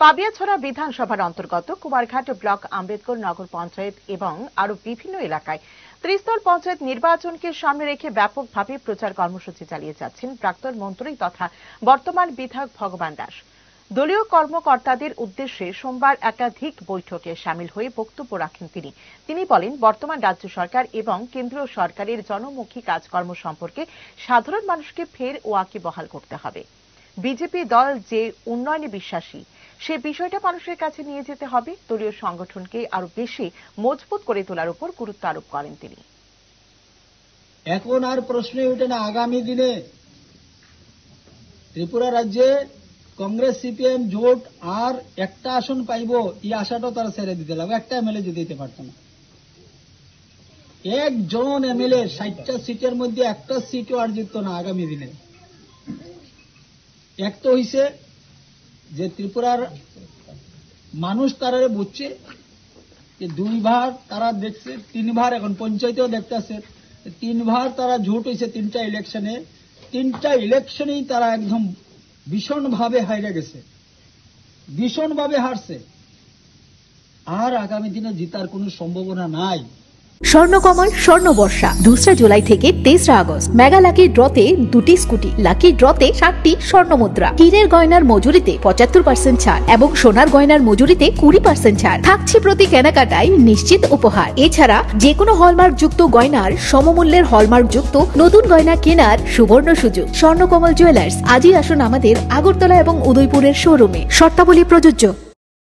পাবিয়াছড়া বিধানসভার অন্তর্গত কুমারঘাট ব্লক আম্বেদকর নগর পঞ্চায়েত এবং আরো বিভিন্ন এলাকায় ত্রিস্তর পঞ্চায়েত নির্বাচনকে সামনে রেখে ব্যাপকভাবে প্রচার কর্মসূচি চালিয়ে যাচ্ছেন প্রাক্তন মন্ত্রী তথা বর্তমান বিধায়ক ভগবান দাস। দলীয় কর্মকর্তাদের উদ্দেশ্যে সোমবার একাধিক বৈঠকে শামিল হয়ে বক্তব্য রাখেন তিনি বলেন, বর্তমান রাজ্য সরকার এবং কেন্দ্রীয় সরকারের জনমুখী কাজকর্ম সম্পর্কে সাধারণ মানুষকে ফের ওয়াকিবহাল করতে হবে। বিজেপি দল যে উন্নয়নে বিশ্বাসী সে বিষয়টা মানুষের কাছে নিয়ে যেতে হবে। দলীয় সংগঠনকে আরো বেশি মজবুত করে তোলার উপর গুরুত্ব আরোপ করেন তিনি। এখন আর প্রশ্নই ওঠে না আগামী দিনে ত্রিপুরা রাজ্যে কংগ্রেস সিপিএম জোট আর একটা আসন পাইব এই আশাটাও তারা ছেড়ে দিতে লাগবে। একটা এমএলএ যদি দিতে পারত না, একজন এমএলএ 60টা সিটের মধ্যে একটা সিটও আর জিতত না আগামী দিনে। এক তো হইছে যে ত্রিপুরার মানুষ তারা বুঝছে যে দুইবার তারা দেখছে, তিনবার এখন পঞ্চায়েতেও দেখতেছে, তিনবার তারা জোট হয়েছে তিনটা ইলেকশনে, তিনটা ইলেকশনেই তারা একদম ভীষণভাবে হারিয়ে গেছে, ভীষণভাবে হারছে। আর আগামী দিনে জিতার কোনো সম্ভাবনা নাই। স্বর্ণকমল স্বর্ণবর্ষা 2 জুলাই থেকে 23 আগস্ট মেগা লাকি ড্রতে 2টি স্কুটি, লাকি ড্রতে 60টি স্বর্ণমুদ্রা, হীরের গয়নার মজুরিতে 75% ছাড় এবং সোনার গয়নার মজুরিতে 20% ছাড় থাকছে। প্রতি কেনাকাটায় নিশ্চিত উপহার। এছাড়া যে কোনো হলমার্ক যুক্ত গয়নার সমমূল্যের হলমার্ক যুক্ত নতুন গয়না কেনার সুবর্ণ সুযোগ। স্বর্ণকমল জুয়েলার্স, আজই আসুন আমাদের আগরতলা এবং উদয়পুরের শোরুমে। শর্তাবলী প্রযোজ্য।